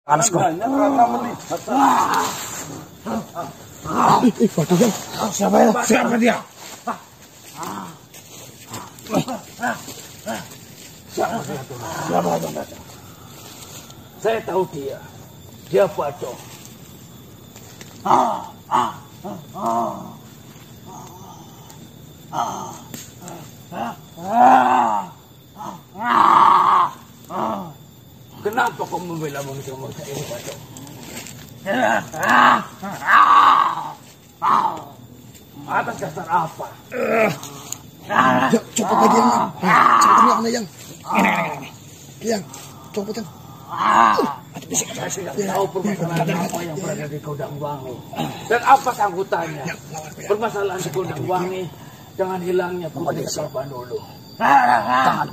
Panas kok. Karena melihat. Waduh, Bang. Siapa ya? Siapa dia? Siapa Bang? Saya tahu dia. Dia Baco. Kenapa kau membela manusia-manusia ini, Baco? Atas dasar apa? Copot lagi yang. Copot lagi yang. Ini. Yang. Copot yang. Saya tidak tahu permasalahan apa yang berada di Gondang Wangi. Dan apa sangkutannya permasalahan di Gondang Wangi dengan hilangnya Putri Sekar Bandulu. Jangan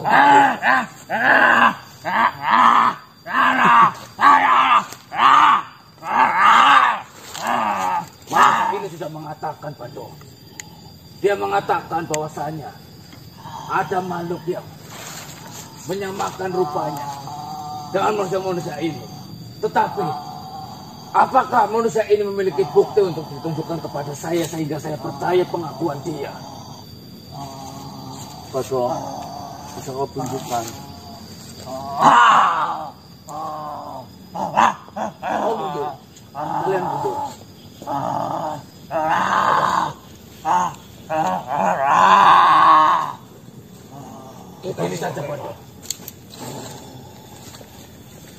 Mas ini sudah mengatakan, Bando. Dia mengatakan bahwasanya ada makhluk yang menyamakan rupanya dengan manusia-manusia ini. Tetapi apakah manusia ini memiliki bukti untuk ditunjukkan kepada saya sehingga saya percaya pengakuan dia? Baco, bisa kau tunjukkan? Oh, duduk. Kalian duduk. Ini saja, Bando.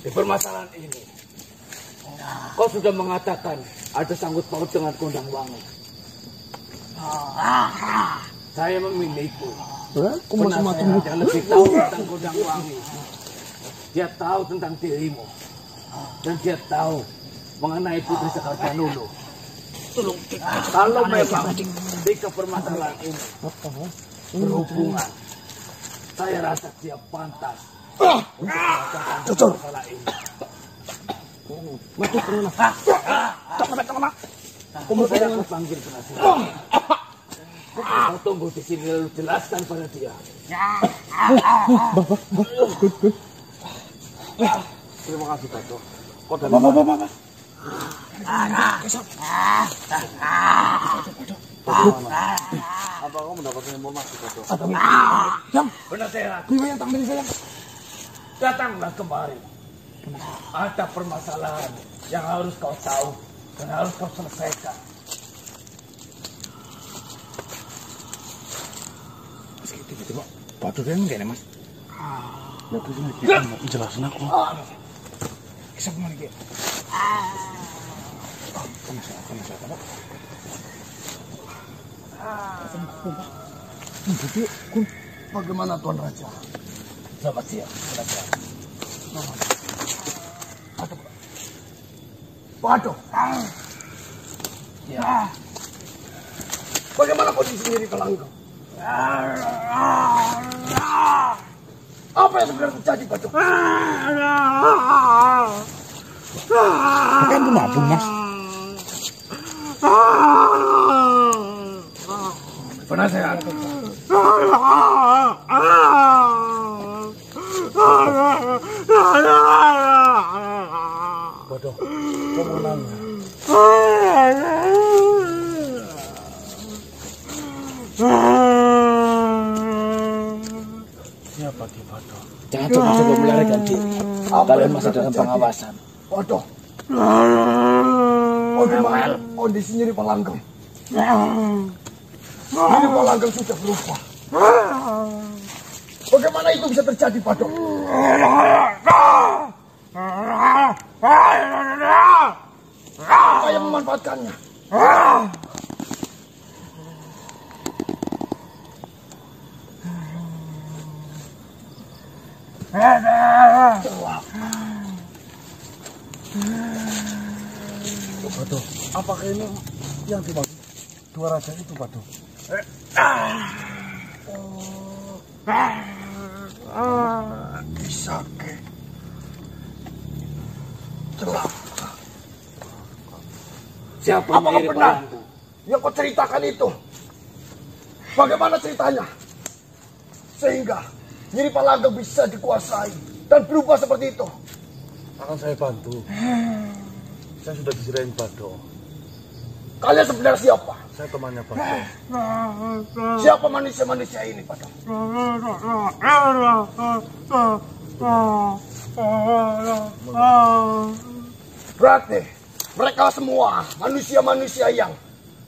Di permasalahan ini, kau sudah mengatakan ada sangkut paut dengan Gondang Wangi. Saya memiliki penasehat yang lebih tahu tentang Gondang Wangi. Dia tahu tentang dirimu. Dan dia tahu mengenai Putri Sekar Bandulu. Kalau memang tiga permasalahan ini berhubungan, saya rasa dia pantas untuk masalah ini. Mati kemana? Saya akan panggil penasehat. Kau tunggu di sini lalu jelaskan pada dia. Terima kasih, Baco. Kau dari Bapak. apa kau mendapatkan informasi, Baco? Yang. Penasehat, Lima yang tangan saya. datanglah kemari. Ada permasalahan yang harus kau tahu dan harus kau selesaikan. Tiba-tiba batu dia enggak Mas? Ya, terus ini kita jelasin aku. Kisah kemana dia? Panas apa? Jadi, Bagaimana Tuan Raja? Selamat siang, penasehat. Waduh. Ya. Bagaimana kondisi diri Pelanggang? Apa yang sebenarnya terjadi, Baco? kan penabung Mas. Penasehat. Bodoh, kau mau nanya? Siapa dia, Baco? Jangan coba melarikan diri. Kalian masih dalam pengawasan. Waduh. Bagaimana kondisinya di Pelanggang? Ini Pelanggang sudah berubah. Bagaimana itu bisa terjadi, Baco? Apa yang memanfaatkannya? Baco, apakah ini yang dimaksud dua raja itu, Baco? Bisa ke celaka. Siapa apakah benar yang kau ceritakan itu? Bagaimana ceritanya? Sehingga Nyiri Palageng bisa dikuasai dan berubah seperti itu. Akan saya bantu. Saya sudah diserahin Bado. Kalian sebenarnya siapa? Saya temannya Bado. Siapa manusia-manusia ini, Bado? Berarti mereka semua manusia-manusia yang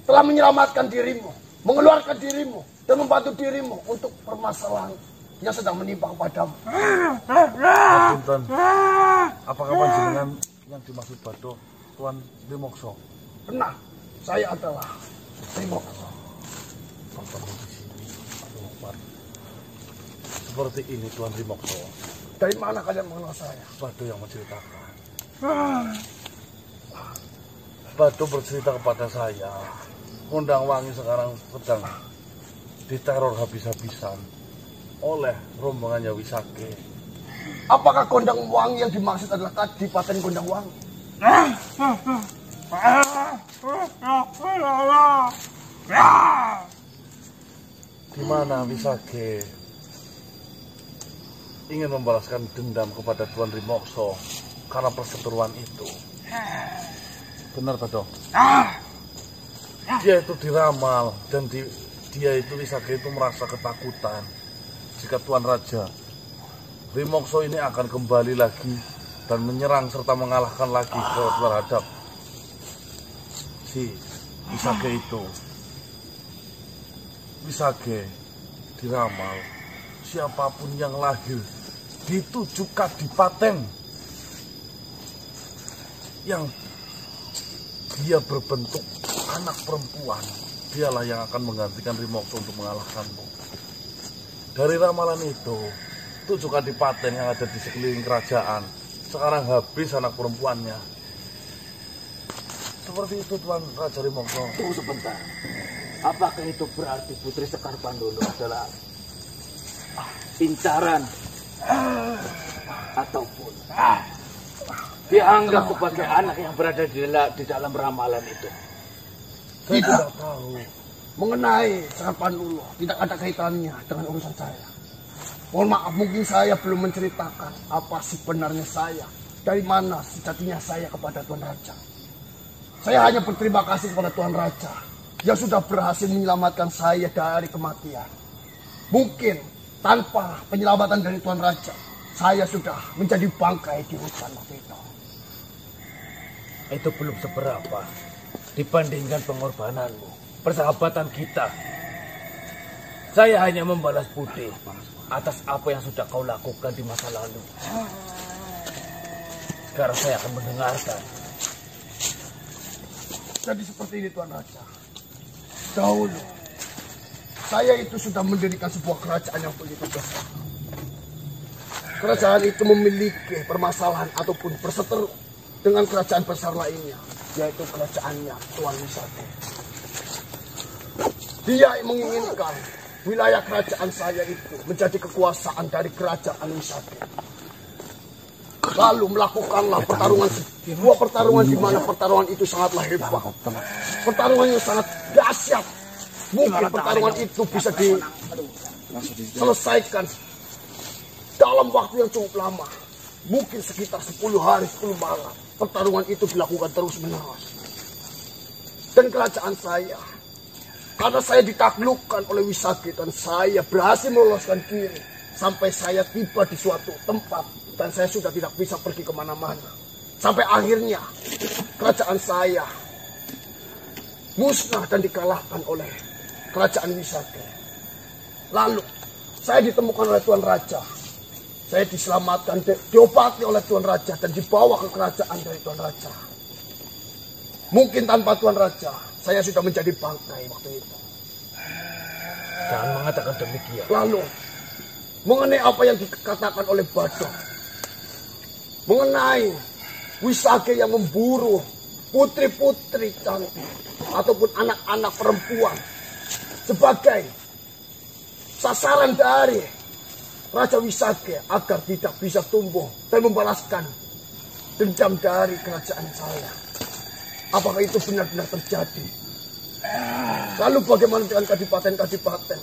telah menyelamatkan dirimu, mengeluarkan dirimu, dan membantu dirimu untuk permasalahan yang sedang menimpa kepadamu. Punten, apakah panjenengan yang dimaksud Bado Tuan Rimokso? Benar, saya adalah Rimokso. Bertemu di sini. Aduh, Pak. Seperti ini Tuan Rimokso. Dari mana kalian mengenal saya? Bado yang menceritakan. Bado bercerita kepada saya, Kondang Wangi sekarang sedang diteror habis-habisan oleh rombongannya Wisake. Apakah Kondang Wangi yang dimaksud adalah Kadipaten Kondang Wangi? Di mana Wisake ingin membalaskan dendam kepada Tuan Rimokso karena perseteruan itu. Benar, Bado? Dia itu diramal dan dia itu Wisake itu merasa ketakutan jika Tuan Raja Rimokso ini akan kembali lagi dan menyerang serta mengalahkan lagi terhadap si Wisake itu. Wisake diramal siapapun yang lahir di 7 kadipaten yang dia berbentuk anak perempuan, dialah yang akan menggantikan Rimokso untuk mengalahkanmu. Dari ramalan itu, 7 kadipaten yang ada di sekeliling kerajaan sekarang habis anak perempuannya. Seperti itu Tuan Raja Rimokso. Tunggu sebentar. Apakah itu berarti Putri Sekar Pandolo adalah incaran ataupun dianggap sebagai anak yang berada di dalam ramalan itu? Saya tidak tahu. Mengenai Sekar Pandolo tidak ada kaitannya dengan urusan saya. Mohon maaf, mungkin saya belum menceritakan apa sebenarnya saya, dari mana sejatinya saya kepada Tuan Raja. Saya hanya berterima kasih kepada Tuan Raja yang sudah berhasil menyelamatkan saya dari kematian. Mungkin tanpa penyelamatan dari Tuan Raja, saya sudah menjadi bangkai di hutan waktu itu. Itu belum seberapa dibandingkan pengorbananmu, persahabatan kita. Saya hanya membalas budi atas apa yang sudah kau lakukan di masa lalu. Sekarang saya akan mendengarkan. Jadi seperti ini Tuan Raja. Dahulu, saya itu sudah mendirikan sebuah kerajaan yang begitu besar. Kerajaan itu memiliki permasalahan ataupun berseteru dengan kerajaan besar lainnya, yaitu kerajaannya Tuan Wisake. Dia menginginkan wilayah kerajaan saya itu menjadi kekuasaan dari kerajaan Wisake. Lalu melakukanlah pertarungan, sebuah pertarungan di mana pertarungan itu sangatlah hebat. Pertarungan yang sangat dahsyat. Mungkin pertarungan itu bisa diselesaikan dalam waktu yang cukup lama. Mungkin sekitar 10 hari, 10 malam. Pertarungan itu dilakukan terus menerus. Dan kerajaan saya, karena saya ditaklukkan oleh Wisake dan saya berhasil meloloskan diri sampai saya tiba di suatu tempat dan saya sudah tidak bisa pergi kemana-mana. Sampai akhirnya kerajaan saya musnah dan dikalahkan oleh kerajaan Wisake. Lalu saya ditemukan oleh Tuan Raja. Saya diselamatkan, diobati oleh Tuan Raja dan dibawa ke kerajaan dari Tuan Raja. Mungkin tanpa Tuan Raja, saya sudah menjadi bangkai waktu itu. Jangan mengatakan demikian. Lalu, mengenai apa yang dikatakan oleh Bado, mengenai Wisake yang memburu putri-putri cantik ataupun anak-anak perempuan sebagai sasaran dari Raja Wisake agar tidak bisa tumbuh dan membalaskan dendam dari kerajaan saya. Apakah itu benar-benar terjadi? Lalu bagaimana dengan kadipaten-kadipaten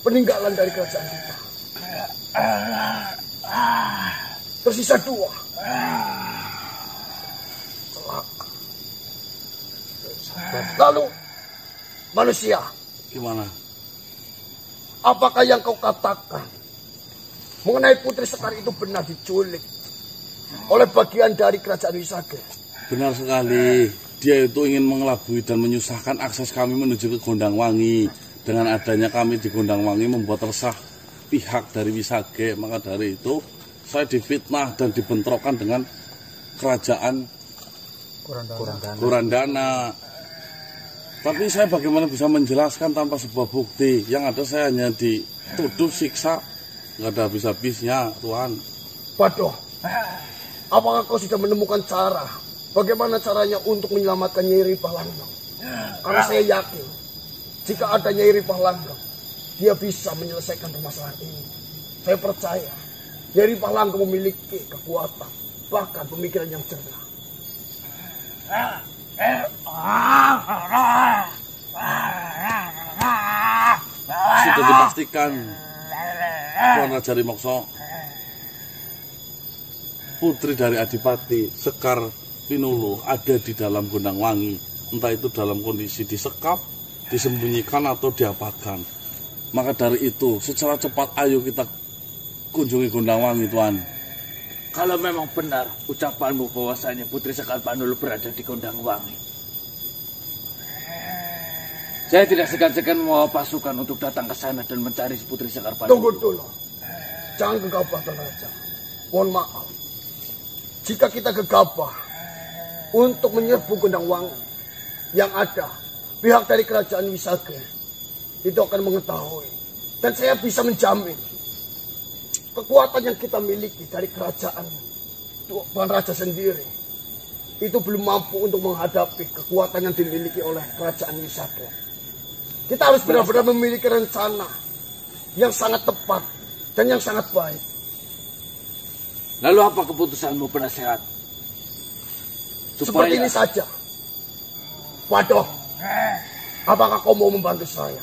peninggalan dari kerajaan kita? Tersisa 2. Lalu, manusia, Gimana? apakah yang kau katakan mengenai Putri Sekar itu benar diculik oleh bagian dari kerajaan Wisage? Benar sekali. Dia itu ingin mengelabui dan menyusahkan akses kami menuju ke Gondangwangi. Dengan adanya kami di Gondangwangi membuat resah pihak dari Wisage. Maka dari itu saya difitnah dan dibentrokkan dengan kerajaan Kurandana. Tapi saya bagaimana bisa menjelaskan tanpa sebuah bukti? Yang ada saya hanya dituduh siksa. Nggak ada habis-habisnya, Tuan. Badoh, apakah kau sudah menemukan cara? Bagaimana caranya untuk menyelamatkan Nyai Ripah Langgeng? Karena saya yakin, jika ada Nyai Ripah Langgeng, dia bisa menyelesaikan permasalahan ini. Saya percaya, Nyai Ripah Langgeng memiliki kekuatan, bahkan pemikiran yang cerdas. Sudah dipastikan, Tuan Raja Rimokso, putri dari Adipati Sekar Pinuluh ada di dalam Gondangwangi. Entah itu dalam kondisi disekap, disembunyikan atau diapakan. Maka dari itu secara cepat ayo kita kunjungi Gondangwangi, Tuan. Kalau memang benar ucapanmu bahwasanya Putri Sekar Panuluh berada di Gondangwangi, saya tidak segan-segan membawa pasukan untuk datang ke sana dan mencari Putri Sekar Panuluh. Tunggu dulu, jangan gegabah Tuan Raja. Mohon maaf, jika kita gegabah untuk menyerbu Gondangwangi, yang ada pihak dari kerajaan Wisage itu akan mengetahui, dan saya bisa menjamin kekuatan yang kita miliki dari kerajaan Tuan Raja sendiri itu belum mampu untuk menghadapi kekuatan yang dimiliki oleh kerajaan Wisage. Kita harus benar-benar memiliki rencana yang sangat tepat dan yang sangat baik. Lalu apa keputusanmu, penasehat? Seperti ini saja. Waduh, apakah kau mau membantu saya?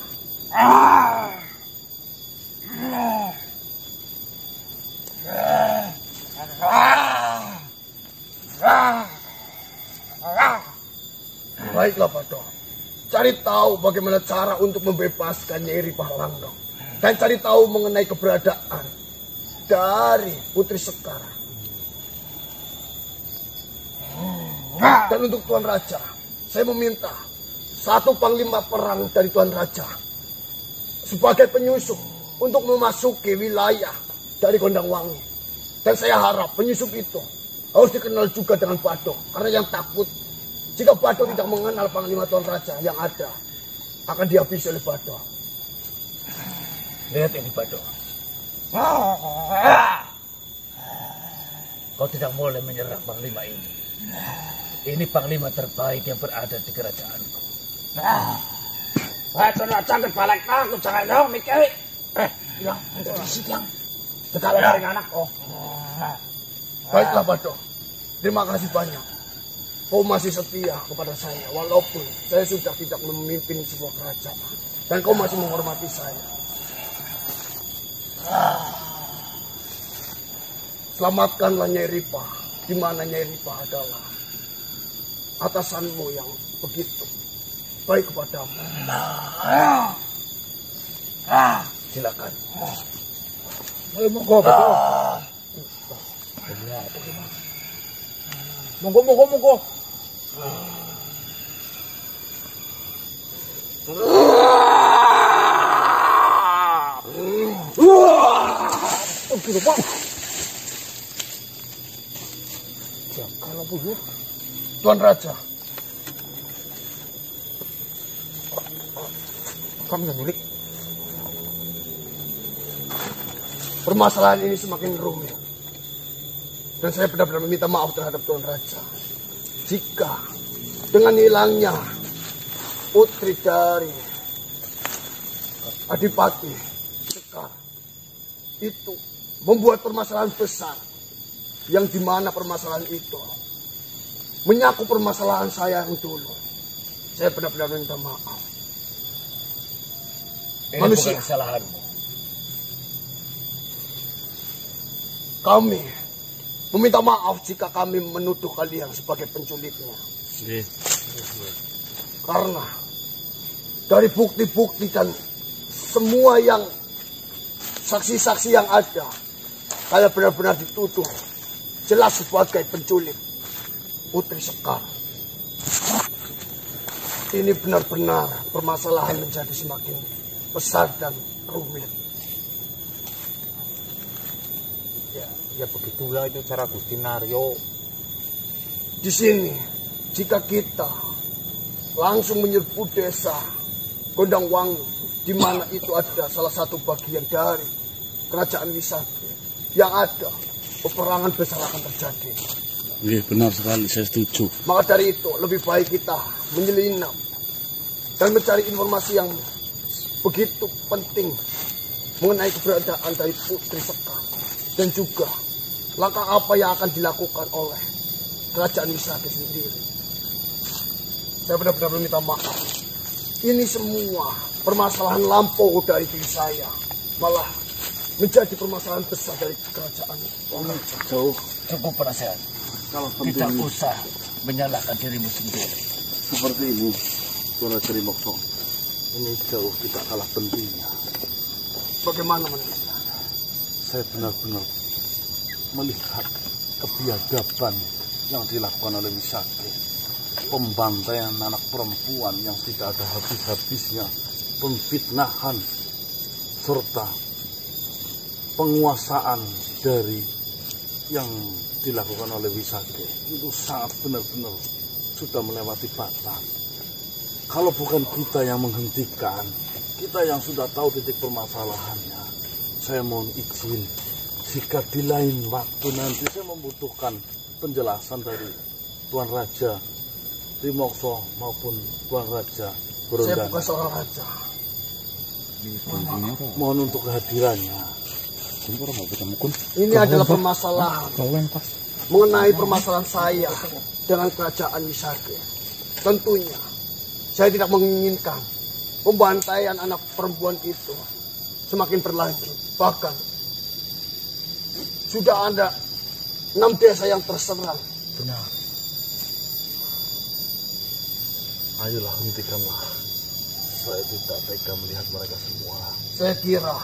Baiklah, Badoh. Cari tahu bagaimana cara untuk membebaskan Nyai Ripah Langgeng. Dan cari tahu mengenai keberadaan dari Putri Sekar. Dan untuk Tuan Raja, saya meminta satu panglima perang dari Tuan Raja sebagai penyusup untuk memasuki wilayah dari Gondangwangi. Dan saya harap penyusup itu harus dikenal juga dengan Badoh. Karena yang takut jika Badoh tidak mengenal panglima Tuan Raja yang ada, akan dihabisi oleh Badoh. Lihat ini, Badoh. Kau tidak boleh menyerang panglima ini. Ini panglima terbaik yang berada di kerajaanku. Tuan Raja kebalik aku, jangan dong mikir. Yang di sidang. Segala dari anakku. Baiklah, Badoh. Terima kasih banyak. Kau masih setia kepada saya, walaupun saya sudah tidak memimpin sebuah kerajaan. Dan kau masih menghormati saya. Selamatkanlah Nyai Ripah, di mana Nyai Ripah adalah atasanmu yang begitu baik kepadamu. Silakan. Monggo, Badoh. Monggo. Gitu, Pak. Kalau begitu, Tuan Raja, kami milik. Permasalahan ini semakin rumit. Dan saya benar-benar meminta maaf terhadap Tuan Raja. Jika dengan hilangnya putri dari Adipati Sekar itu membuat permasalahan besar, yang dimana permasalahan itu menyakup permasalahan saya yang dulu. Saya benar-benar minta maaf. Ini Manusia, bukan kesalahanmu. kami meminta maaf jika kami menuduh kalian sebagai penculiknya. Karena dari bukti-bukti dan semua yang saksi-saksi yang ada, saya benar-benar dituduh jelas sebagai penculik Putri Sekar. Ini benar-benar permasalahan menjadi semakin besar dan rumit. Ya begitulah itu cara Gusti Naryo. Di sini, jika kita langsung menyerbu desa Gondangwangi, di mana itu ada salah satu bagian dari kerajaan Wisaki, yang ada peperangan besar akan terjadi. Iya, benar sekali, saya setuju. Maka dari itu, lebih baik kita menyelinap dan mencari informasi yang begitu penting mengenai keberadaan dari Putri Sekar, dan juga langkah apa yang akan dilakukan oleh kerajaan Wisaki sendiri. Saya benar-benar meminta maaf. Ini semua permasalahan lampau dari diri saya, malah menjadi permasalahan besar dari kerajaan. Jauh cukup penasehat. Kalau Tidak usah menyalahkan dirimu sendiri. seperti ini, Tuan Raja Rimokso, ini jauh tidak kalah pentingnya. Bagaimana menurut Saya benar-benar melihat kebiadaban yang dilakukan oleh Wisaki. Pembantaian anak perempuan yang tidak ada habis-habisnya, pemfitnahan, serta penguasaan dari yang dilakukan oleh Wisaki. Itu sangat benar-benar sudah melewati batas. Kalau bukan kita yang menghentikan, kita yang sudah tahu titik permasalahannya, saya mohon izin, jika di lain waktu nanti saya membutuhkan penjelasan dari Tuan Raja Rimokso maupun Tuan Raja saya Berondana. bukan seorang raja. Mohon untuk kehadirannya. Ini adalah permasalahan mengenai permasalahan saya dengan kerajaan Wisaki. Tentunya saya tidak menginginkan pembantaian anak perempuan itu semakin berlanjut. Bahkan sudah ada 6 desa yang terserang. Benar. Ayolah, hentikanlah. Saya tidak tega melihat mereka semua. Saya kira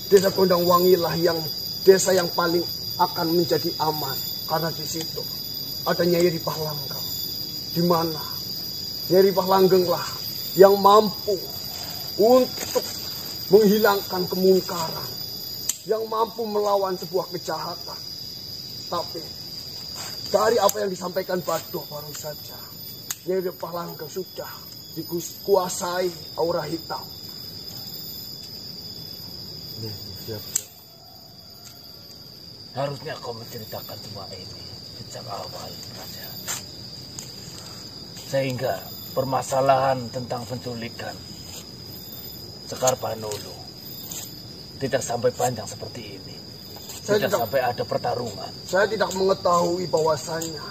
desa Gondangwangi lah yang desa yang paling akan menjadi aman, karena di situ ada Nyai Ripah Langgeng, di mana Nyai Ripah Langgeng lah yang mampu untuk menghilangkan kemungkaran, yang mampu melawan sebuah kejahatan. Tapi dari apa yang disampaikan Badoh baru saja, Nyai Ripah Langgeng sudah dikuasai aura hitam. Siap. Harusnya kau menceritakan semua ini sejak awal, Raja. Sehingga permasalahan tentang penculikan Sekar Panulu tidak sampai panjang seperti ini. Tidak sampai ada pertarungan. Saya tidak mengetahui bahwasannya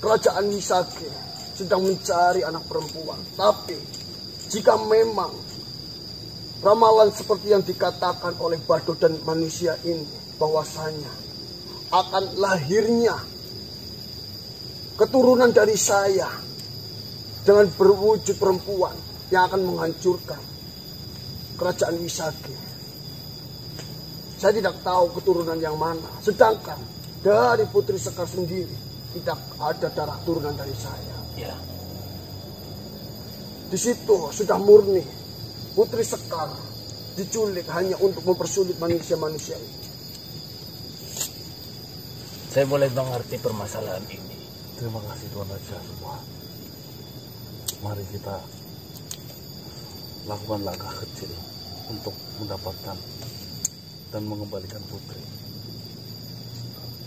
kerajaan Wisaki sedang mencari anak perempuan. Tapi jika memang ramalan seperti yang dikatakan oleh Badoh dan manusia ini, bahwasanya akan lahirnya keturunan dari saya dengan berwujud perempuan yang akan menghancurkan kerajaan Wisaki. Saya tidak tahu keturunan yang mana. Sedangkan dari Putri Sekar sendiri tidak ada darah turunan dari saya. Ya. Di situ sudah murni Putri Sekar diculik hanya untuk mempersulit manusia-manusia itu. Saya mulai mengerti permasalahan ini. Terima kasih Tuan Raja semua. Mari kita lakukan langkah kecil untuk mendapatkan dan mengembalikan Putri.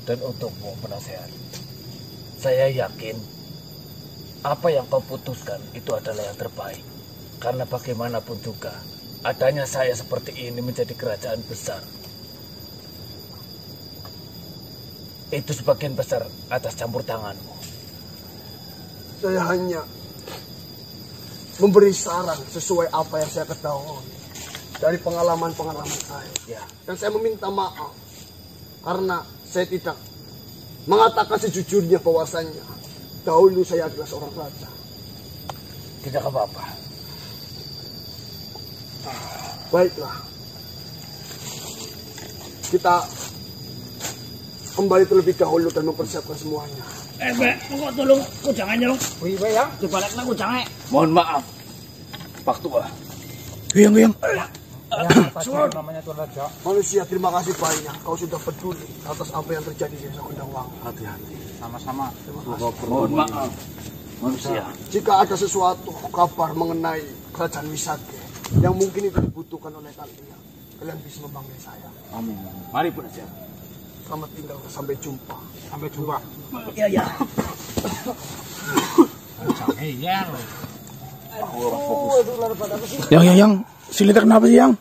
Dan untukmu, penasehat, saya yakin apa yang kau putuskan itu adalah yang terbaik. Karena bagaimanapun juga, adanya saya seperti ini menjadi kerajaan besar, itu sebagian besar atas campur tanganmu. Saya hanya memberi saran sesuai apa yang saya ketahui dari pengalaman-pengalaman saya. Ya. Dan saya meminta maaf karena saya tidak mengatakan sejujurnya bahwasannya dahulu saya adalah seorang raja. Tidak apa-apa. Baiklah. Kita kembali terlebih dahulu dan mempersiapkan semuanya. Kok tolong kujangannya dong. Wih, Bayang. Dibalekna kujange. Mohon maaf. Pak Tua. Yang Namanya Tuan Raja. manusia, terima kasih banyak. Kau sudah peduli atas apa yang terjadi di desa Gondangwangi. Hati-hati. Sama-sama. Mohon maaf. Manusia. Jika ada sesuatu kabar mengenai kerajaan Wisake yang mungkin itu dibutuhkan oleh kalian bisa memanggil saya. Amin. Mari belajar. Selamat tinggal, sampai jumpa. Sampai jumpa. Ya ya. Iya. Yang silitnya kenapa sih, Yang?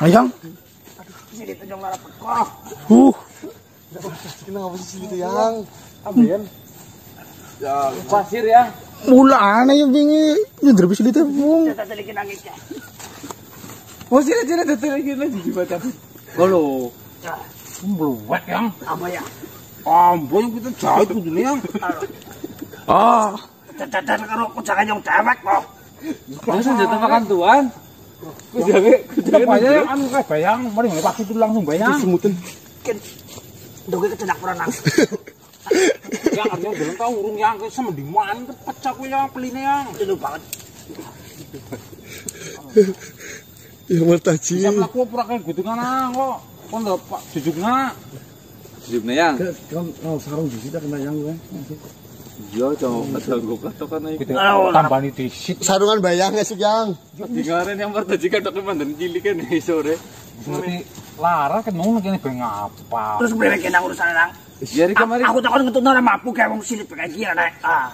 Yang? Silit nyong lara peko. Kenapa sih itu yang? Ambil. Ya, Pasir ya. Mula aneh yang bingi nyender silitnya, Bung. Kita telikin nangis ya. Oh, sini datang lagi dibaca. Halo. Meluwet, Yang. Apa ya? Ambo yang kita jahit kudu Yang. Ah, Dadan karo kujangan yang dewek kok. Langsung jatuh makan tuan. Kujangan anu kayak Bayang, mari pagi itu langsung Bayang. Semutin. Doge kecedak perenang. Yang artinya bilang kau urung yang ke semendiman pecah ku yang peline yang. Itu banget. Ya mertaji. Siap laku pura kayak gitu kan kok. Kon lho Pak jujukna. Jujukna yang. kan sarung di sini kena yang gue. Iya, coba ganggu katokan Gitu. Tambani disit. Sarungan bayang sih yang. Dengarin yang mertaji kadok mandan cilik kan sore. Seperti lara kan mau kene ben ngapa. Terus kepriwe kena urusan nang? Ya kemarin aku takon ngetutno ora mampu kayak wong silit kayak gini nek. Ah.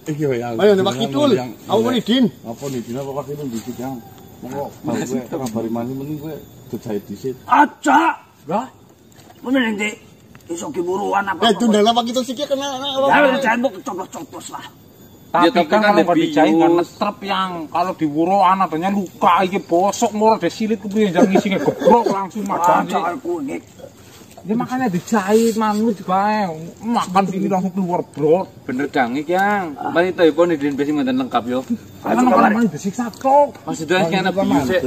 Iya yang. Ayo nembak kidul. Aku mau idin. Apa nih dina apa kene dikit yang. Monggo gue kabari mani mending gue dijahit disit. Aja. Lah. Bener nek iso kiburuan apa. Tundang apa kita sih kena. Ya jangan mbok coplos-coplos lah. Tapi kan kalau nggak dijahit kan netrep yang kalau diwuruan adanya luka iki bosok moro de silit kepriye jangan ngisine gebrok langsung makan. Jangan kuning. Ya makanya dijahit manut bae. Makan sini langsung keluar brot. Bener dang iki yang. Mari telepon idin besi mantan lengkap yo. Kan malah disiksa tok. Maksudnya kena bius.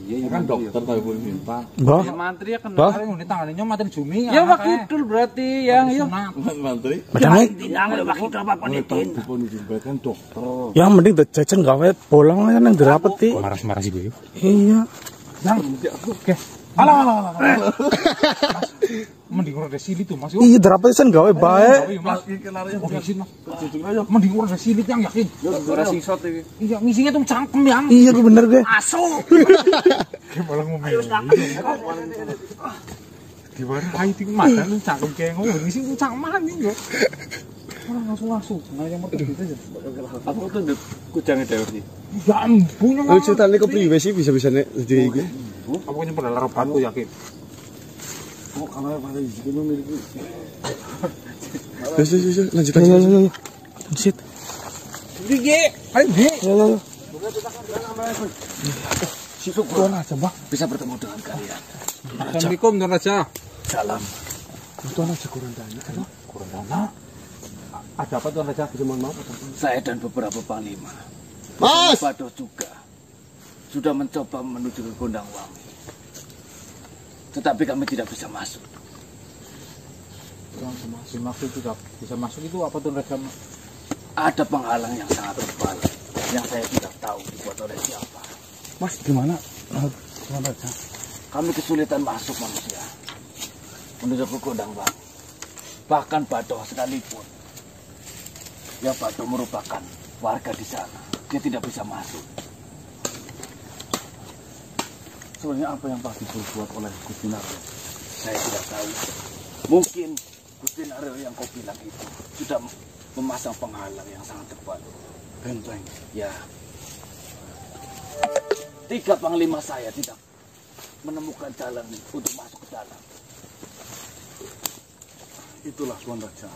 Iya kan dokter telepon minta. Bah, Ya mantri ya kena. Bah. Kare ngene tangane nyo mati Jumi. Ya wakidul berarti yang yo. Mantri. macamnya Dinang lho wakil apa panitin. Telepon izin kan dokter. yang mending jajan gawe bolang kan yang dirapeti. Marah-marah sih gue. Iya. Yang oke. Alah. Mending ora silit tuh Mas. Iya dirapeti kan gawe bae. Mas iki kenarnya disin Mas. Mending ora silit yang yakin. Ora sisot iki. Iya ngisinya tuh cangkem yang. Iya gue bener gue. Asu. Malah ngomel. Di mana itu madan cangkem kayak ngomong ngisi tuh cangkeman nih yo. Orang langsung. Nah yang mereka gitu aja. Apa tuh ndek kujange dhewe iki. Ya ampun. Lu ceritanya kepriwe sih bisa-bisa nek jadi iki. Apa punya pada batu yakin. Oh kalau pada di sini miliki. Lanjut Iya. Sit. Piye? Ayo di. Ya. Syukur aja, Mbak. Bisa bertemu dengan kalian. Assalamualaikum Tuan Raja. Salam. Tuan aja kurang dana. Kurang dana. Ada apa Tuan Raja? Mohon maaf. Saya dan beberapa panglima. Mas. Badoh juga sudah mencoba menuju ke Gondangwangi. Tetapi kami tidak bisa masuk. Maksud tidak bisa masuk itu apa Tuan Raja? Ada penghalang yang sangat tebal yang saya tidak tahu dibuat oleh siapa. Mas gimana? Tuan Raja. Kami kesulitan masuk manusia menuju ke Gondangwangi. Bahkan Badoh sekalipun. Ya Badoh merupakan warga di sana. Dia tidak bisa masuk. Sebenarnya apa yang Pak dibuat oleh Gusti Naryo? Saya tidak tahu. Mungkin Gusti Naryo yang kau bilang itu sudah memasang penghalang yang sangat tebal. Benteng. Ya. 3 panglima saya tidak menemukan jalan untuk masuk ke dalam. Itulah Tuan Raja.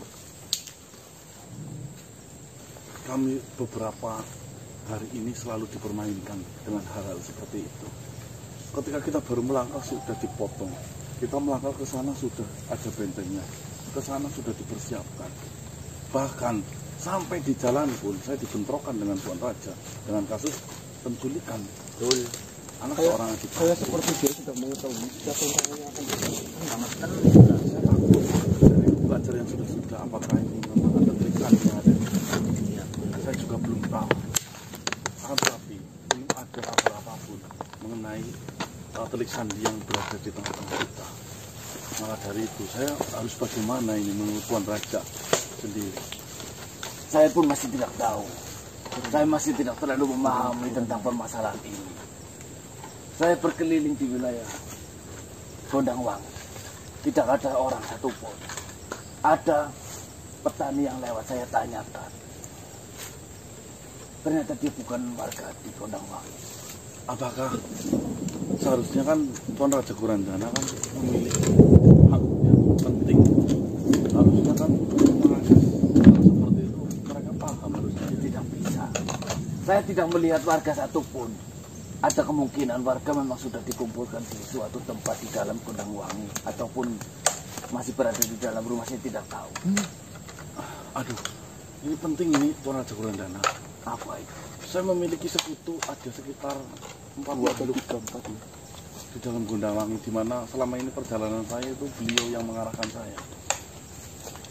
Kami beberapa hari ini selalu dipermainkan dengan hal-hal seperti itu. Ketika kita baru melangkah sudah dipotong. Kita melangkah ke sana sudah ada bentengnya. Ke sana sudah dipersiapkan. Bahkan Sampai di jalan pun saya dibentrokan dengan Tuan Raja dengan kasus penculikan. Betul. Anak seorang adik. Saya seperti dia sudah mengetahui siapa yang akan Sangat tenang. Saya takut dari belajar yang sudah apakah ini memang ada berikan yang ada. Iya, betul. Saya juga belum tahu. Akan tetapi belum ada kabar apapun mengenai telik sandi yang berada di tengah-tengah kita. Maka dari itu saya harus bagaimana ini menurut Tuan Raja sendiri. Saya pun masih tidak tahu. Saya masih tidak terlalu memahami tentang permasalahan ini. Saya berkeliling di wilayah Gondangwangi. Tidak ada orang satupun. Ada petani yang lewat saya tanyakan. Ternyata dia bukan warga di Gondangwangi. Apakah seharusnya kan Tuan Raja Kurandana kan memiliki hak yang penting. Harusnya kan mengakses hal seperti itu mereka paham harusnya. Tidak bisa. Saya tidak melihat warga satupun. Ada kemungkinan warga memang sudah dikumpulkan di suatu tempat di dalam Gondangwangi ataupun masih berada di dalam rumah, saya tidak tahu. Aduh, ini penting ini Tuan Raja Kurandana. Apa itu? Saya memiliki sekutu ada sekitar 4 di dalam Gondangwangi, di mana selama ini perjalanan saya itu beliau yang mengarahkan saya.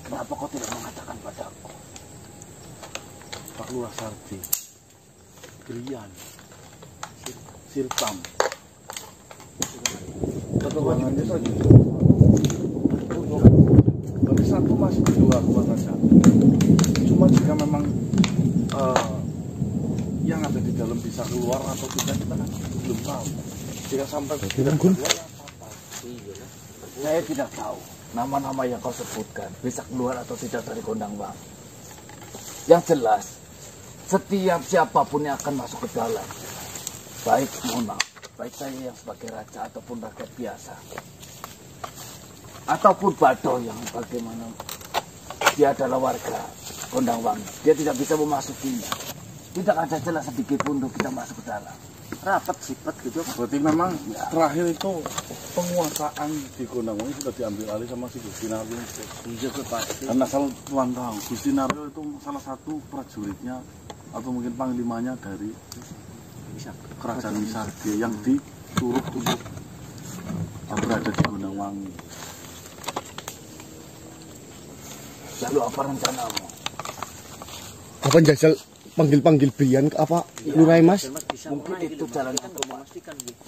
Kenapa kau tidak mengatakan padaku? Pak Lurah Sardi, Grian, Sirtam. Ketuanya saja. Bagi satu masih berdua Tuan Raja. Cuma jika memang yang ada di dalam bisa keluar atau tidak kita kan belum tahu. Jika sampai tidak keluar apa? Saya tidak tahu nama-nama yang kau sebutkan bisa keluar atau tidak dari Gondangwangi. Yang jelas, setiap siapapun yang akan masuk ke dalam, baik mohon maaf, baik saya yang sebagai raja ataupun rakyat biasa, ataupun Badoh yang bagaimana dia adalah warga Gondangwangi, dia tidak bisa memasukinya. Tidak ada celah sedikit pun untuk kita masuk ke dalam. Rapat sifat gitu. Berarti memang terakhir itu penguasaan di Gondangwangi sudah diambil alih sama si Gusti Naryo. Iya pasti. Dan asal Tuan tahu, Gusti Naryo itu salah satu prajuritnya atau mungkin panglimanya dari kerajaan Misarge yang disuruh untuk berada di Gondangwangi. Lalu apa rencanamu? apa jajal panggil Brian ke apa Lurai Mas? Mungkin itu jalan yang memastikan gitu.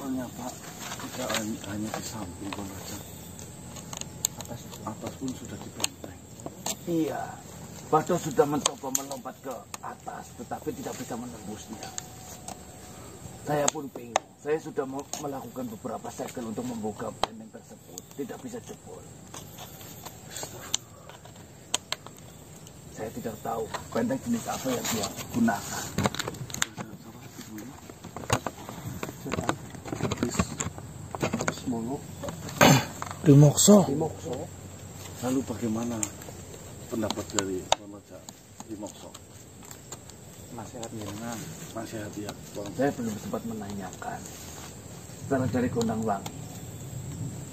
Ternyata tidak hanya di samping Tuan Raja, atas pun sudah dibenteng. Iya, Badoh sudah mencoba melompat ke atas, tetapi tidak bisa menembusnya. Saya pun bingung. Saya sudah melakukan beberapa segel untuk membuka benteng tersebut, tidak bisa jebol. Saya tidak tahu benteng jenis apa yang dia gunakan. Rimokso. Lalu bagaimana pendapat dari Tuan Raja Rimokso? Nasihat jenengan. Nasihat ya, Tuan. Saya belum sempat menanyakan. Setelah dari Gondangwangi,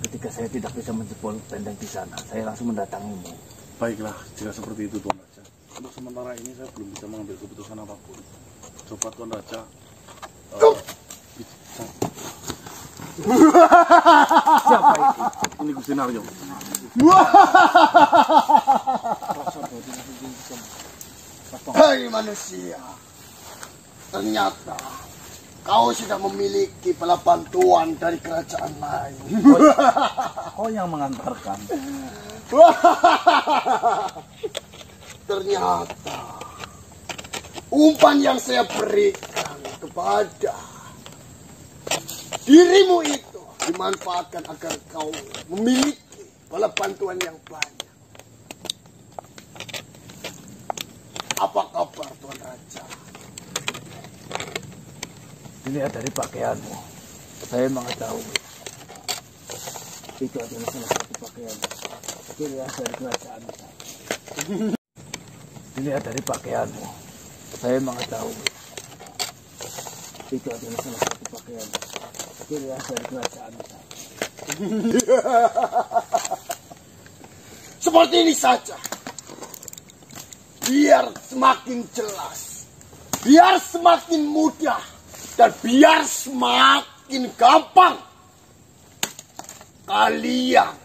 ketika saya tidak bisa menjebol benteng di sana, saya langsung mendatangimu. Baiklah, jika seperti itu Tuan Raja. Untuk sementara ini saya belum bisa mengambil keputusan apapun. Coba Tuan Raja Siapa itu? ini Gusti Naryo. Hai manusia, ternyata kau sudah memiliki bala bantuan dari kerajaan lain. Kau yang mengantarkan. Ternyata umpan yang saya berikan kepada dirimu itu dimanfaatkan agar kau memiliki bala bantuan yang banyak. Apa kabar Tuan Raja? Dilihat dari pakaianmu, saya mengetahui itu adalah salah satu pakaian ciri khas dari kerajaan saya. Dilihat dari pakaianmu, saya mengetahui itu adalah salah satu pakaian ciri khas dari kerajaan saya. Seperti ini saja. Biar semakin jelas, biar semakin mudah, dan biar semakin gampang kalian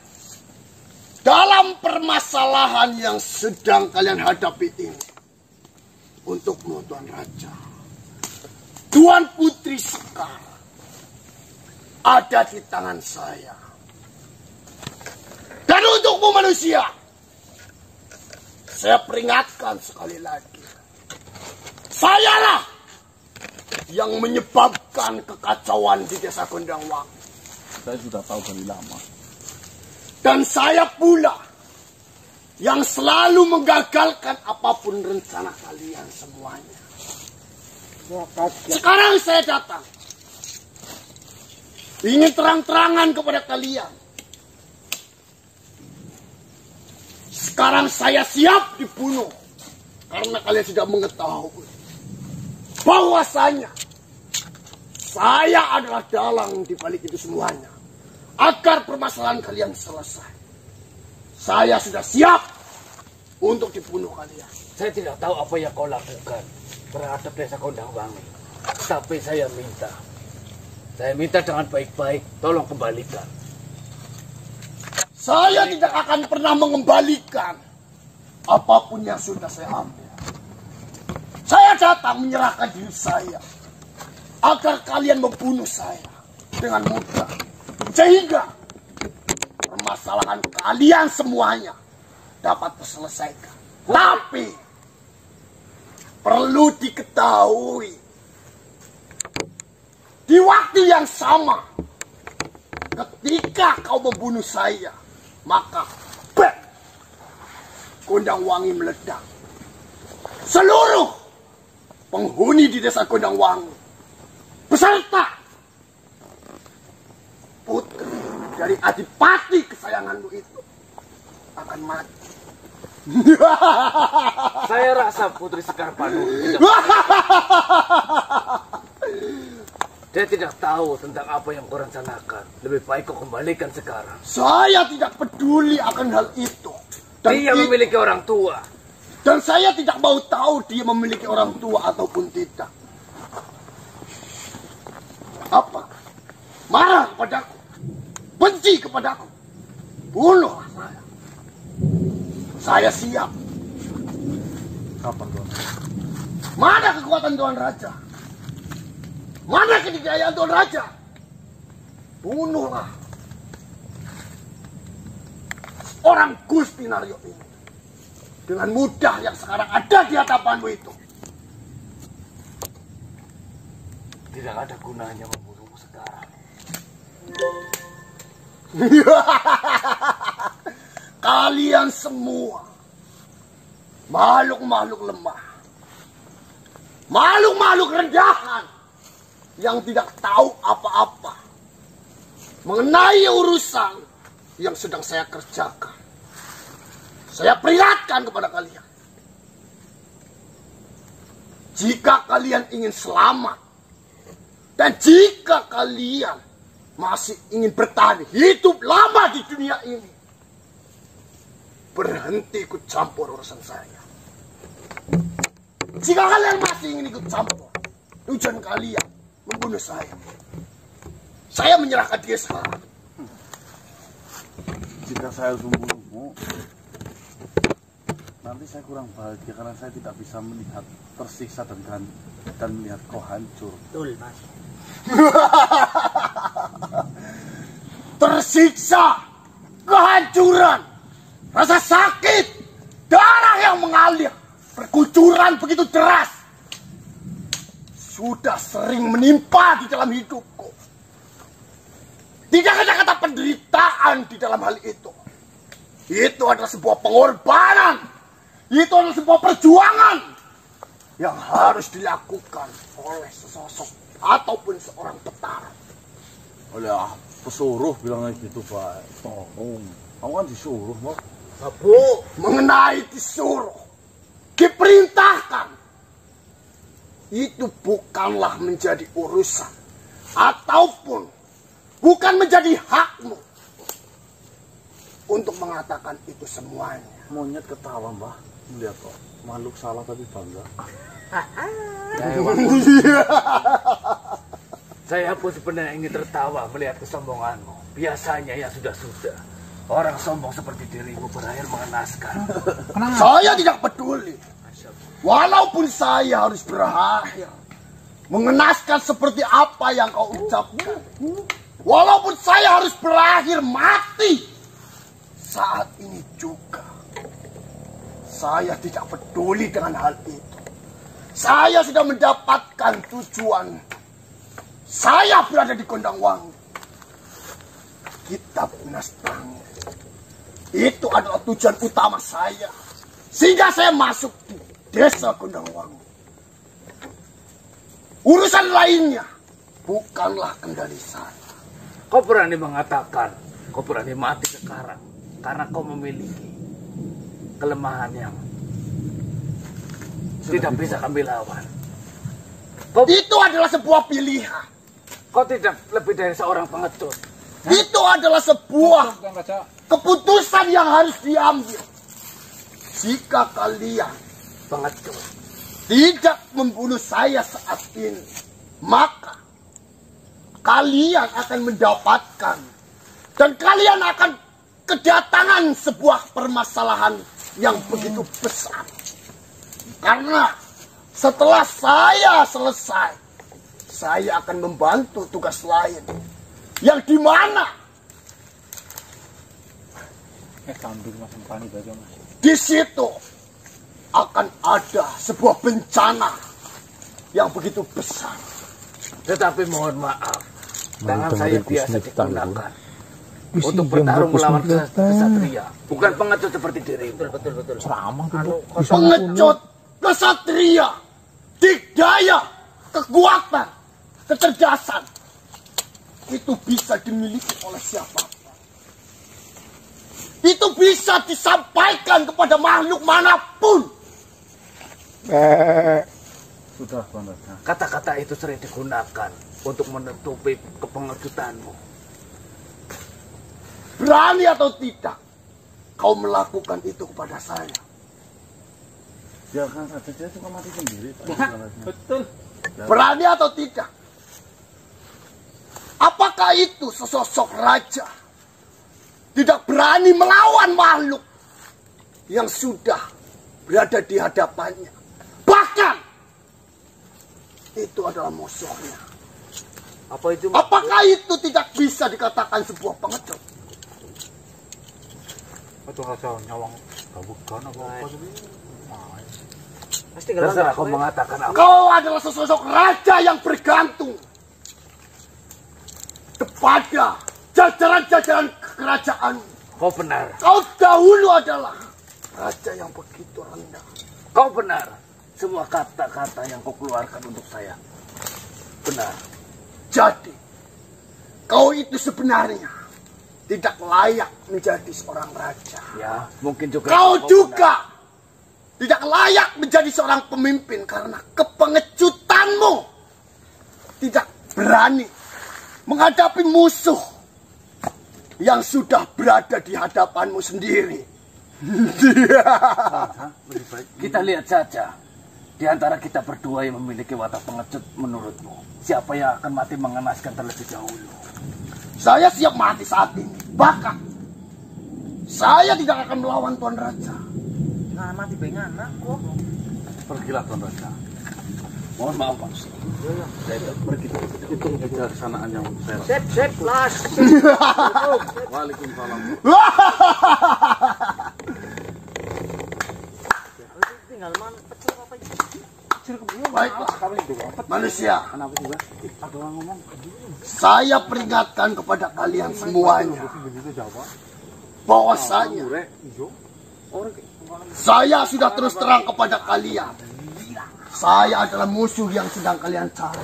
dalam permasalahan yang sedang kalian hadapi ini. Untukmu, Tuan Raja, Tuan Putri Sekar ada di tangan saya. Dan untukmu manusia, saya peringatkan sekali lagi, sayalah yang menyebabkan kekacauan di desa Gondangwangi. Saya sudah tahu dari lama. Dan saya pula yang selalu menggagalkan apapun rencana kalian semuanya. Sekarang saya datang ingin terang-terangan kepada kalian. Sekarang saya siap dibunuh karena kalian sudah mengetahui bahwasanya saya adalah dalang di balik itu semuanya agar permasalahan kalian selesai. Saya sudah siap untuk dibunuh kalian. Saya tidak tahu apa yang kau lakukan terhadap desa Gondangwangi, tapi saya minta dengan baik-baik, tolong kembalikan. Saya tidak akan pernah mengembalikan apapun yang sudah saya ambil. Saya datang menyerahkan diri saya agar kalian membunuh saya dengan mudah, sehingga permasalahan kalian semuanya dapat terselesaikan. Tapi perlu diketahui, di waktu yang sama ketika kau membunuh saya, maka Gondangwangi meledak. Seluruh penghuni di desa Gondangwangi beserta putri dari adipati kesayanganmu itu akan mati. Saya rasa Putri Sekar Panur dia tidak tahu tentang apa yang kau rencanakan. Lebih baik kau kembalikan sekarang. Saya tidak peduli akan hal itu. Dan Dia memiliki orang tua. Dan saya tidak mau tahu dia memiliki orang tua ataupun tidak. Apa? Marah kepadaku? Benci kepadaku? Bunuh saya. Saya siap. Kapan, Tuan? Mana kekuatan Tuan Raja? Mana kedikdayaan Tuan Raja? Bunuhlah orang Gusti Naryo ini dengan mudah yang sekarang ada di hadapanmu itu. Tidak ada gunanya membunuhmu sekarang. Kalian semua makhluk-makhluk lemah, makhluk-makhluk rendahan yang tidak tahu apa-apa mengenai urusan yang sedang saya kerjakan. Saya peringatkan kepada kalian, jika kalian ingin selamat dan jika kalian masih ingin bertahan hidup lama di dunia ini, berhenti ikut campur urusan saya. Jika kalian masih ingin ikut campur, tujuan kalian membunuh saya menyerahkan dia sekarang. Jika saya harus membunuhmu, nanti saya kurang bahagia karena saya tidak bisa melihat tersiksa dan melihat kau hancur. Betul, Mas. Tersiksa, kehancuran, rasa sakit, darah yang mengalir, perkucuran begitu deras, sudah sering menimpa di dalam hidupku. Tidak ada kata penderitaan di dalam hal itu. Itu adalah sebuah pengorbanan. Itu adalah sebuah perjuangan yang harus dilakukan oleh sesosok ataupun seorang petara. Oleh pesuruh bilangnya gitu, Pak. Kamu kan disuruh, Pak. Bu, mengenai disuruh, diperintahkan, itu bukanlah menjadi urusan ataupun bukan menjadi hakmu untuk mengatakan itu semuanya. Monyet ketawa, Mbah. Lihat kok, makhluk salah tapi bangga. Saya pun sebenarnya ingin tertawa melihat kesombonganmu. Biasanya yang sudah-sudah, orang sombong seperti dirimu berakhir mengenaskan. Saya tidak peduli. Walaupun saya harus berakhir mengenaskan seperti apa yang kau ucapkan. Walaupun saya harus berakhir mati saat ini juga. Saya tidak peduli dengan hal itu. Saya sudah mendapatkan tujuan. Saya berada di Gondangwangi. Kitab Nastangir. Itu adalah tujuan utama saya. Sehingga saya masuk di desa Gondangwangi. Urusan lainnya bukanlah kendali saya. Kau berani mengatakan, kau berani mati sekarang karena kau memiliki kelemahan yang tidak bisa kami lawan. Itu adalah sebuah pilihan. Kau tidak lebih dari seorang pengecut. Itu adalah sebuah keputusan yang harus diambil. Jika kalian Pengecut. tidak membunuh saya saat ini, maka kalian akan mendapatkan dan kalian akan kedatangan sebuah permasalahan yang begitu besar. Karena setelah saya selesai, saya akan membantu tugas lain yang dimana di situ akan ada sebuah bencana yang begitu besar. Tetapi mohon maaf, tangan saya biasa digunakan untuk bertarung melawan kesatria, bukan pengecut seperti dirimu. Betul. Pengecut kesatria, dikdaya, kekuatan, kecerdasan itu bisa dimiliki oleh siapapun. Itu bisa disampaikan kepada makhluk manapun. Sudah, Bang Raja. Kata-kata itu sering digunakan untuk menutupi kepengecutanmu. Berani atau tidak kau melakukan itu kepada saya? Biarkan saja, dia suka mati sendiri, Pak. Betul. Berani atau tidak? Apakah itu sesosok raja tidak berani melawan makhluk yang sudah berada di hadapannya? Bahkan itu adalah musuhnya. Apakah itu tidak bisa dikatakan sebuah pengecut? Itu rasa nyawang gabukan apa Terserah kau mengatakan apa. Kau adalah sesosok raja yang bergantung kepada jajaran-jajaran kerajaan. Kau benar. Kau dahulu adalah raja yang begitu rendah. Kau benar. Semua kata-kata yang kau keluarkan untuk saya benar. Jadi, kau itu sebenarnya tidak layak menjadi seorang raja. Ya, mungkin juga. Kau juga tidak layak menjadi seorang pemimpin karena kepengecutanmu. Tidak berani menghadapi musuh yang sudah berada di hadapanmu sendiri. Kita lihat saja. Di antara kita berdua yang memiliki watak pengecut menurutmu, siapa yang akan mati mengenaskan terlebih dahulu? Saya siap mati saat ini. Bahkan saya tidak akan melawan Tuan Raja. Nah, mati benganak kok. Pergilah, Tuan Raja. Mohon maaf, Pak. Saya pergi itu kebijaksanaan yang saya rasa. Sip, las. Waalaikumsalam. Tinggal man pecel apa itu? Baiklah, manusia. Kenapa sih, Bang? Ada orang ngomong. Saya peringatkan kepada kalian semuanya bahwasanya saya sudah terus terang kepada kalian. Saya adalah musuh yang sedang kalian cari.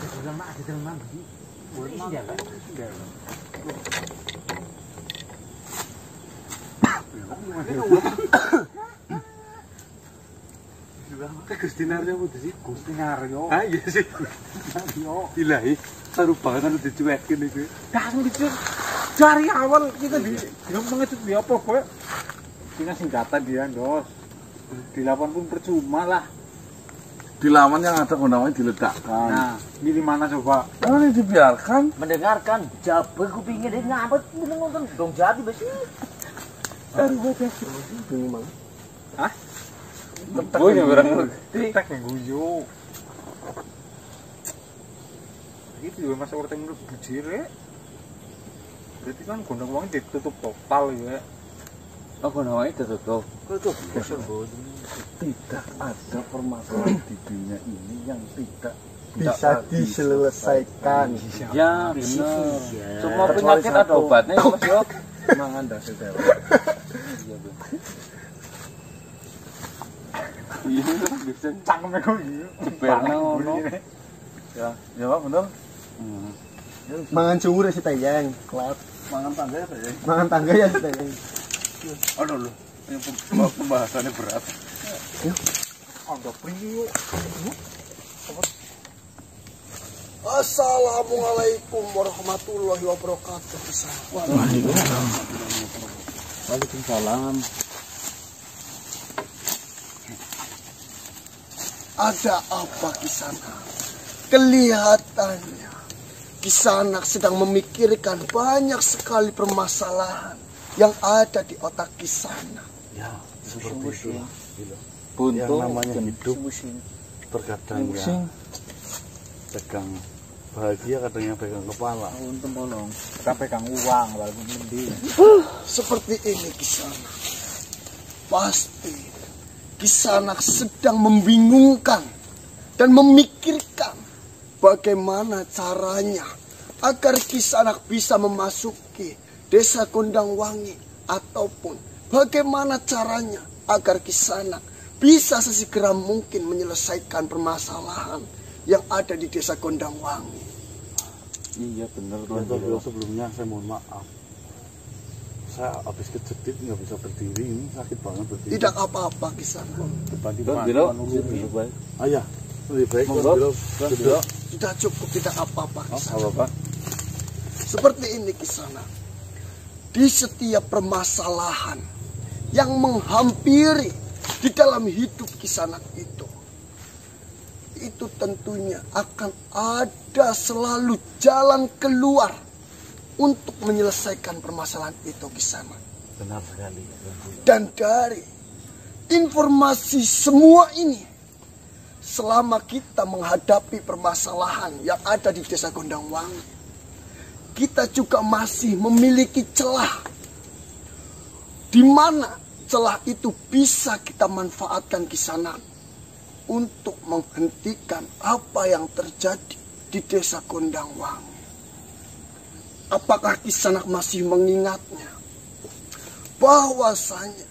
Gusti Naryo udah sih Gusti Naryo. Ah iya sih. Naryo. Ilahi, seru banget anu dicuekin iki. Langsung dicuek. Dari awal kita gampang itu dia apa kok? Kita singkatan dia, Dos. Dilawan pun percuma lah. Dilawan yang ada gondangnya diledakkan. Nah, ini di mana coba? Oh, ini dibiarkan. Mendengarkan, jabe kupingnya dia ngabet, udah nonton dong jadi besi. Baru buat ya. Ini mang. Hah? Gue yang barang ngerti. Tek yang guyu. Itu juga masa orang menurut bujir ya. Berarti kan gondang uangnya ditutup total ya. Oh, gondang itu tutup. Tidak ada permasalahan di dunia ini yang tidak Bisa diselesaikan. Ya, benar. Semua penyakit ada obatnya ya, Mas yo. mangan dasar dewa. Iya, bisa Cangkeme kok iya. jeberna ngono. Ya, ya Pak, bener. Mangan sumur si Tayang, klep. Mangan tangga ya, Pak, ya. Mangan tangga ya si Tayang. Aduh loh, ini pembahasannya berat. Ada priyo. Assalamualaikum warahmatullahi wabarakatuh. Waalaikumsalam. Ada apa Kisanak? Kelihatannya Kisanak sedang memikirkan banyak sekali permasalahan yang ada di otak Kisanak. Ya, seperti itu. Buntu Yang namanya hidup terkadang ya pegang bahagia, kadang yang pegang kepala. Untung tolong. Kita pegang uang walaupun mending. Seperti ini Kisanak. Pasti Kisanak sedang membingungkan dan memikirkan bagaimana caranya agar Kisanak bisa memasuki desa Gondangwangi, ataupun bagaimana caranya agar Kisanak bisa sesegera mungkin menyelesaikan permasalahan yang ada di desa Gondangwangi. Iya benar Ya, Tuan. Bro, sebelumnya saya mohon maaf. Saya habis kejepit nggak bisa berdiri, ini sakit banget berdiri. Tidak apa-apa Kisanak. Tuan Biro, lebih baik. Ah ya, lebih baik Monggo, Tuan Biro. Tuan Biro. Sudah cukup, tidak apa-apa Oh, Kisanak. apa-apa. Seperti ini Kisanak. Di setiap permasalahan yang menghampiri di dalam hidup Kisanak itu tentunya akan ada selalu jalan keluar untuk menyelesaikan permasalahan itu Kisanak. Benar sekali. Dan dari informasi semua ini, selama kita menghadapi permasalahan yang ada di desa Gondangwangi, kita juga masih memiliki celah, di mana celah itu bisa kita manfaatkan Kisanak untuk menghentikan apa yang terjadi di desa Gondangwangi. Apakah Kisanak masih mengingatnya bahwasanya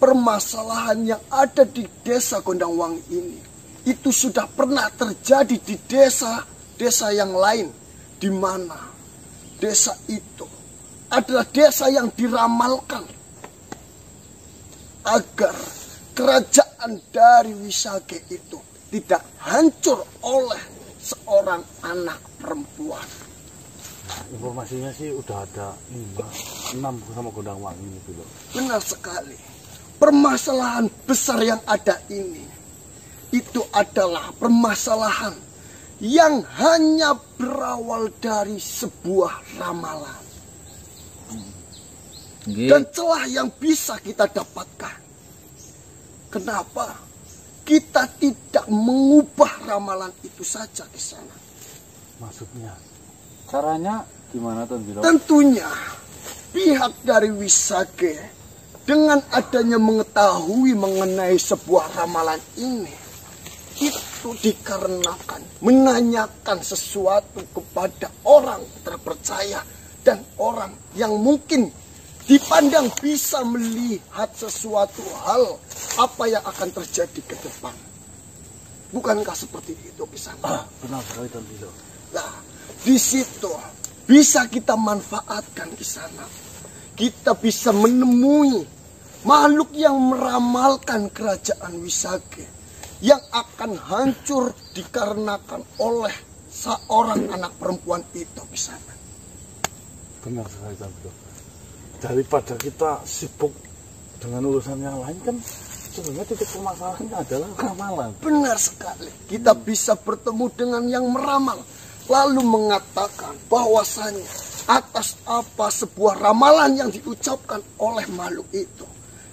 permasalahan yang ada di desa Gondangwangi ini itu sudah pernah terjadi di desa-desa yang lain, di mana desa itu adalah desa yang diramalkan agar kerajaan dari Wisage itu tidak hancur oleh seorang anak perempuan. Informasinya sih udah ada 6 sama Gondangwangi ini dulu. Benar sekali. Permasalahan besar yang ada ini, itu adalah permasalahan yang hanya berawal dari sebuah ramalan. Dan celah yang bisa kita dapatkan. Kenapa kita tidak mengubah ramalan itu saja di sana? Maksudnya Caranya gimana Tuan Biro? Tentunya pihak dari Wisage dengan adanya mengetahui mengenai sebuah ramalan ini, itu dikarenakan menanyakan sesuatu kepada orang terpercaya dan orang yang mungkin dipandang bisa melihat sesuatu hal apa yang akan terjadi ke depan. Bukankah seperti itu Kisana? Benar sekali Tuan Bilo. Nah, di situ bisa kita manfaatkan Kisana. Kita bisa menemui makhluk yang meramalkan kerajaan Wisage yang akan hancur dikarenakan oleh seorang anak perempuan itu Kisana. Benar sekali Tuan Bilo. Daripada kita sibuk dengan urusan yang lain kan sebenarnya titik permasalahannya adalah ramalan. Benar sekali. Kita bisa bertemu dengan yang meramal lalu mengatakan bahwasanya atas apa sebuah ramalan yang diucapkan oleh makhluk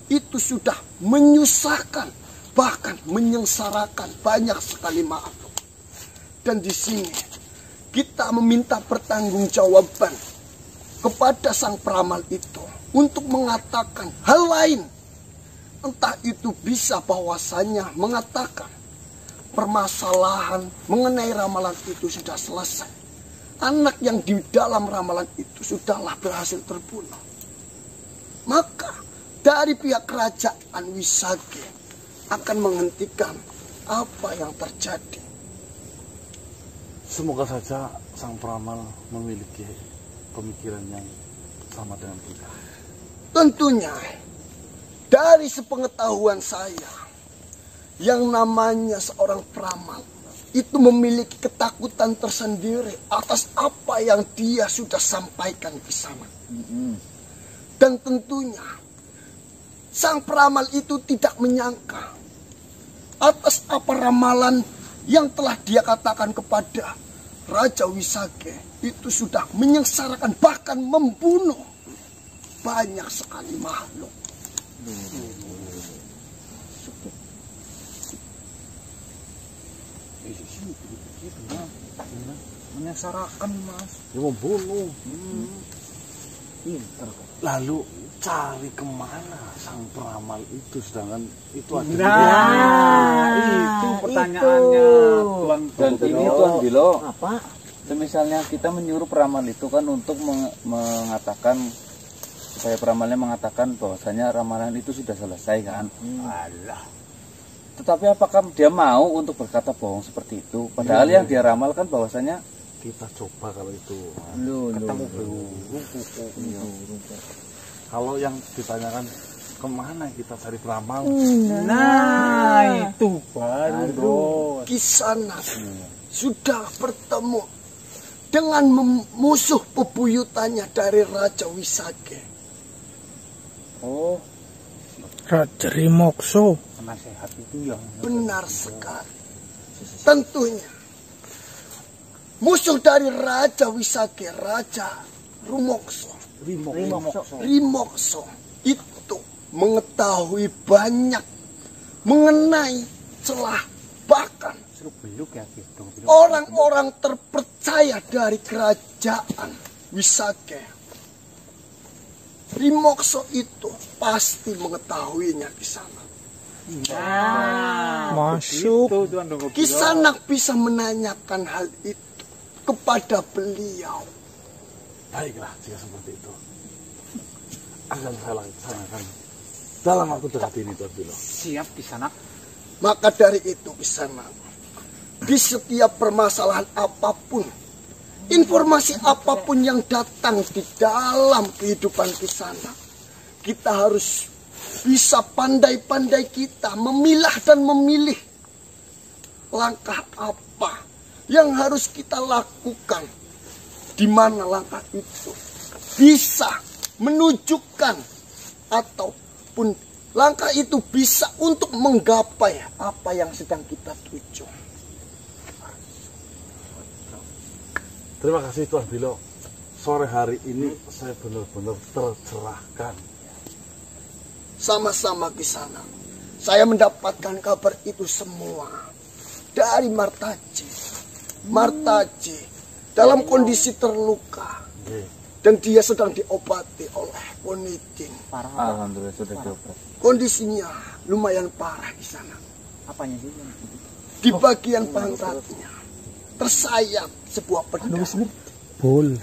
itu sudah menyusahkan bahkan menyengsarakan banyak sekali makhluk. Dan di sini kita meminta pertanggungjawaban kepada sang peramal itu untuk mengatakan hal lain. Entah itu bisa bahwasanya mengatakan permasalahan mengenai ramalan itu sudah selesai. Anak yang di dalam ramalan itu sudahlah berhasil terbunuh. Maka dari pihak kerajaan Wisage akan menghentikan apa yang terjadi. Semoga saja sang peramal memiliki pemikiran yang sama dengan kita. Tentunya dari sepengetahuan saya, yang namanya seorang peramal itu memiliki ketakutan tersendiri atas apa yang dia sudah sampaikan ke sana. Dan tentunya sang peramal itu tidak menyangka atas apa ramalan yang telah dia katakan kepada Raja Wisage itu sudah menyengsarakan bahkan membunuh banyak sekali makhluk. Menyengsarakan Mas. Dia membunuh. Lalu cari kemana sang peramal itu sedangkan itu ada Itu pertanyaannya Tuan. Dan ini Tuan Bilo, Apa? misalnya kita menyuruh peramal itu kan untuk mengatakan supaya peramalnya mengatakan bahwasanya ramalan itu sudah selesai kan. Alah. Tetapi apakah dia mau untuk berkata bohong seperti itu? Padahal yang dia ramalkan bahwasanya kita coba kalau itu ketemu kalau yang ditanyakan kemana kita cari peramal Nah, itu baru. Kisana sudah bertemu dengan musuh bebuyutannya dari Raja Wisage. oh Raja Rimokso. penasehat itu yang Benar sekali. Tentunya musuh dari Raja Wisage, Raja Rimokso itu mengetahui banyak mengenai celah bahkan orang-orang terpercaya dari kerajaan Wisage. Rimokso itu pasti mengetahuinya di sana. Masuk. Kisanak bisa menanyakan hal itu kepada beliau. baiklah jika seperti itu akan saya laksanakan dalam waktu dekat ini Tuan Bilo. Siap di sana. Maka dari itu Kisanak, di setiap permasalahan apapun, informasi apapun yang datang di dalam kehidupan Kisanak, kita harus bisa pandai-pandai kita memilah dan memilih langkah apa yang harus kita lakukan, di mana langkah itu bisa menunjukkan ataupun langkah itu bisa untuk menggapai apa yang sedang kita tuju. Terima kasih Tuan Bilo. Sore hari ini saya benar-benar tercerahkan. Sama-sama Kisanak. Saya mendapatkan kabar itu semua dari Martaji. Martaji dalam kondisi terluka dan dia sedang diobati oleh Ponitin. alhamdulillah sudah diobati. Kondisinya lumayan parah di sana. Apanya sih? Di bagian pantatnya tersayat sebuah pedang. Bol.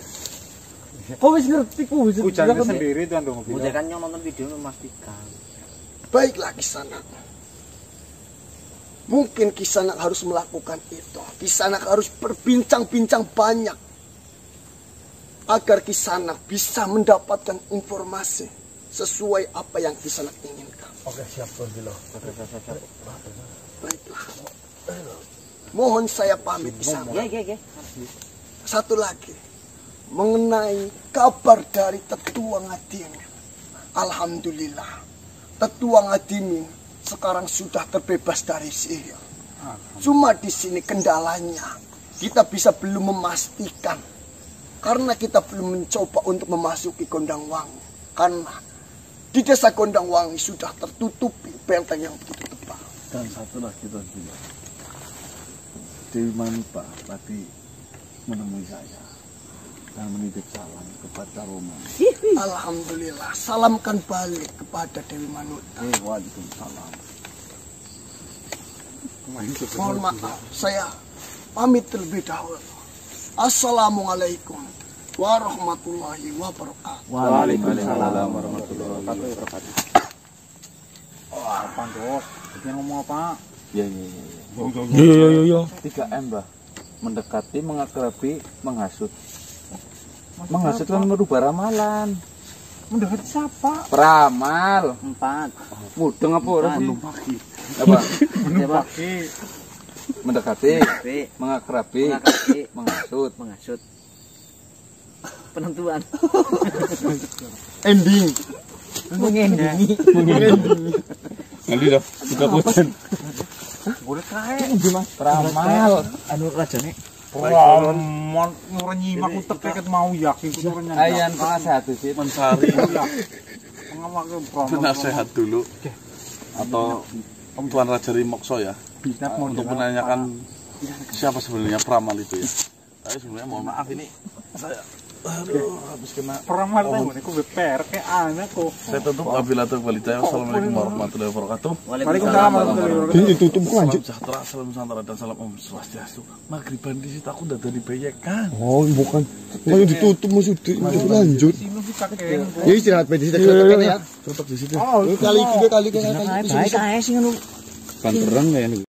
Kok wis ngerti ku wis. Ujarnya sendiri Tuan Dong. Udah kan yang nonton video memastikan. Baiklah di sana. Mungkin Kisanak harus melakukan itu. Kisanak harus berbincang-bincang banyak agar Kisanak bisa mendapatkan informasi sesuai apa yang Kisanak inginkan. Oke, siap Tuan Bilo. Baiklah. Mohon saya pamit Kisanak. Satu lagi mengenai kabar dari Tetua Ngadimin. Alhamdulillah, Tetua Ngadimin sekarang sudah terbebas dari sihir. Cuma di sini kendalanya kita bisa belum memastikan karena kita belum mencoba untuk memasuki Gondangwangi. Karena di desa Gondangwangi sudah tertutupi benteng yang begitu tebal. Dan satu lagi Tuan Bilo. Dewi Manupa tadi menemui saya dan menitip salam kepada Romo. Alhamdulillah, salamkan balik kepada Dewi Manuta. Waalaikumsalam. Mohon maaf, saya pamit terlebih dahulu. Assalamualaikum warahmatullahi wabarakatuh. Waalaikumsalam warahmatullahi wabarakatuh. Apa Dos? Dia ngomong apa? Ya. Yo. 3M, Mbah. Mendekati, mengakrabi, menghasut. Menghasut kan merubah ramalan. Mendekati siapa? Peramal. 4. Mudeng apa ora sih? Pagi. Apa? Pagi. Mendekati, mengakrabi, menghasut. Penentuan. Ending. Mengendingi. Nanti dah buka kucing. Boleh kae. Peramal. Anu rajane. Ramon ora nyimak utek keket mau yakin kudu ora nyandak. Ayan penasehat sih. Mencari Pengamake promo. penasehat dulu atau Tuan Raja Rimokso ya untuk menanyakan siapa sebenarnya peramal itu ya. Saya sebenarnya mohon maaf ini saya habis kena Peramal teh niku BPR kayak anak kok. saya tutup wabillahi walhidayah. Wassalamualaikum warahmatullahi wabarakatuh. Waalaikumsalam warahmatullahi wabarakatuh. Ini tutup lanjut. Salam sejahtera, salam nusantara dan salam om swastiastu. Maghriban di situ aku udah dari kan. Oh, bukan. Mau ditutup maksudnya. Lanjut. Ya istirahat di situ. Ya. Tutup di situ. Kali Baik ae sing anu Panterang ya.